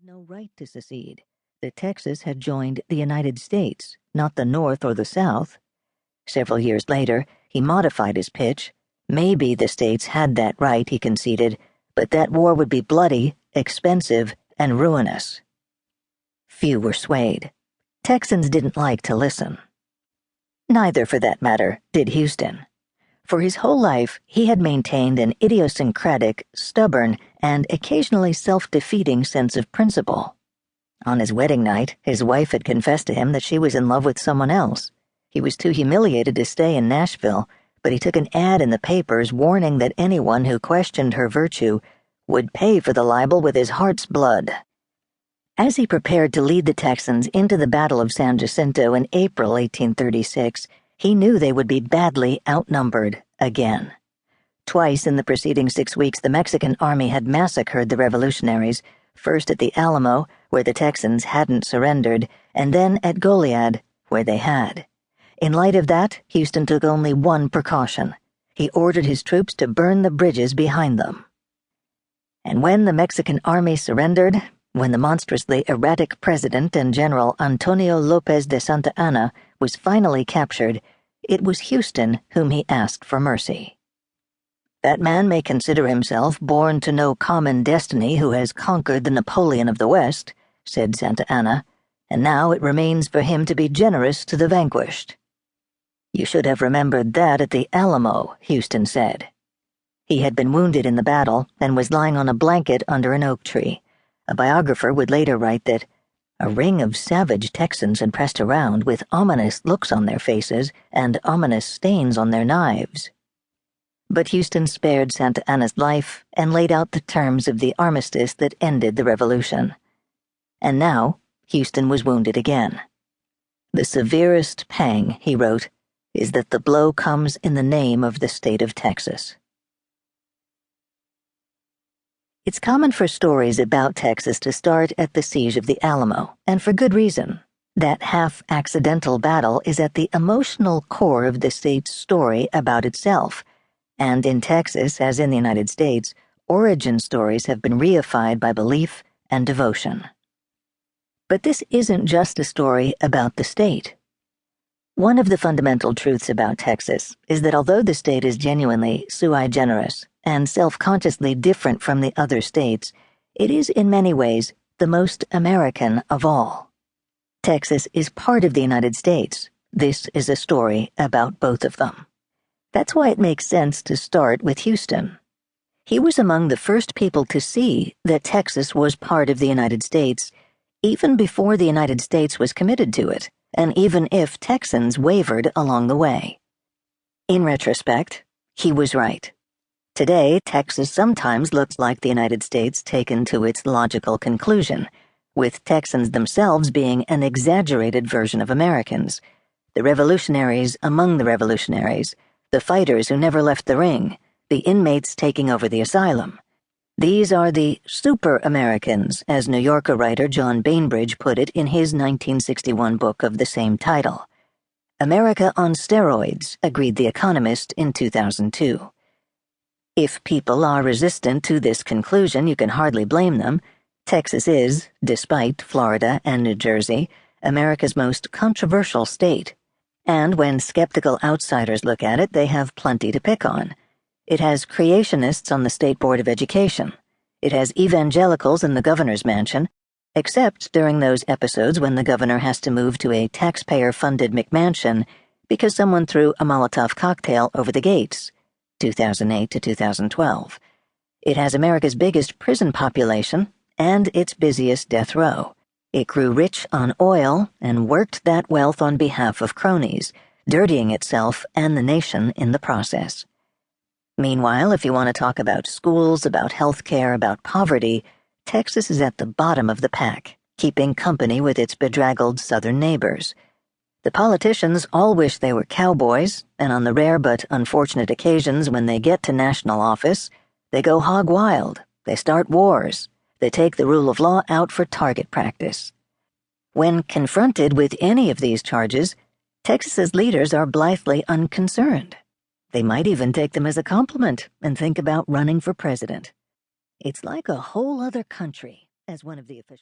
no right to secede, that Texas had joined the United States, not the North or the South. Several years later, he modified his pitch. Maybe the states had that right, he conceded, but that war would be bloody, expensive, and ruinous. Few were swayed. Texans didn't like to listen. Neither, for that matter, did Houston. For his whole life, he had maintained an idiosyncratic, stubborn, and occasionally self-defeating sense of principle. On his wedding night, his wife had confessed to him that she was in love with someone else. He was too humiliated to stay in Nashville, but he took an ad in the papers warning that anyone who questioned her virtue would pay for the libel with his heart's blood. As he prepared to lead the Texans into the Battle of San Jacinto in April 1836, he knew they would be badly outnumbered again. Twice in the preceding 6 weeks, the Mexican army had massacred the revolutionaries, first at the Alamo, where the Texans hadn't surrendered, and then at Goliad, where they had. In light of that, Houston took only one precaution. He ordered his troops to burn the bridges behind them. And when the Mexican army surrendered, when the monstrously erratic president and General Antonio Lopez de Santa Anna was finally captured, it was Houston whom he asked for mercy. That man may consider himself born to no common destiny who has conquered the Napoleon of the West, said Santa Anna, and now it remains for him to be generous to the vanquished. You should have remembered that at the Alamo, Houston said. He had been wounded in the battle and was lying on a blanket under an oak tree. A biographer would later write that a ring of savage Texans had pressed around with ominous looks on their faces and ominous stains on their knives. But Houston spared Santa Anna's life and laid out the terms of the armistice that ended the revolution. And now, Houston was wounded again. The severest pang, he wrote, is that the blow comes in the name of the state of Texas. It's common for stories about Texas to start at the siege of the Alamo, and for good reason. That half-accidental battle is at the emotional core of the state's story about itself, and in Texas, as in the United States, origin stories have been reified by belief and devotion. But this isn't just a story about the state. One of the fundamental truths about Texas is that although the state is genuinely sui generis and self-consciously different from the other states, it is in many ways the most American of all. Texas is part of the United States. This is a story about both of them. That's why it makes sense to start with Houston. He was among the first people to see that Texas was part of the United States, even before the United States was committed to it, and even if Texans wavered along the way. In retrospect, he was right. Today, Texas sometimes looks like the United States taken to its logical conclusion, with Texans themselves being an exaggerated version of Americans, the revolutionaries among the revolutionaries, the fighters who never left the ring, the inmates taking over the asylum. These are the super-Americans, as New Yorker writer John Bainbridge put it in his 1961 book of the same title. America on steroids, agreed The Economist in 2002. If people are resistant to this conclusion, you can hardly blame them. Texas is, despite Florida and New Jersey, America's most controversial state. And when skeptical outsiders look at it, they have plenty to pick on. It has creationists on the State Board of Education. It has evangelicals in the governor's mansion, except during those episodes when the governor has to move to a taxpayer-funded McMansion because someone threw a Molotov cocktail over the gates, 2008 to 2012. It has America's biggest prison population and its busiest death row. It grew rich on oil and worked that wealth on behalf of cronies, dirtying itself and the nation in the process. Meanwhile, if you want to talk about schools, about health care, about poverty, Texas is at the bottom of the pack, keeping company with its bedraggled southern neighbors. The politicians all wish they were cowboys, and on the rare but unfortunate occasions when they get to national office, they go hog wild, they start wars, they take the rule of law out for target practice. When confronted with any of these charges, Texas's leaders are blithely unconcerned. They might even take them as a compliment and think about running for president. It's like a whole other country, as one of the officials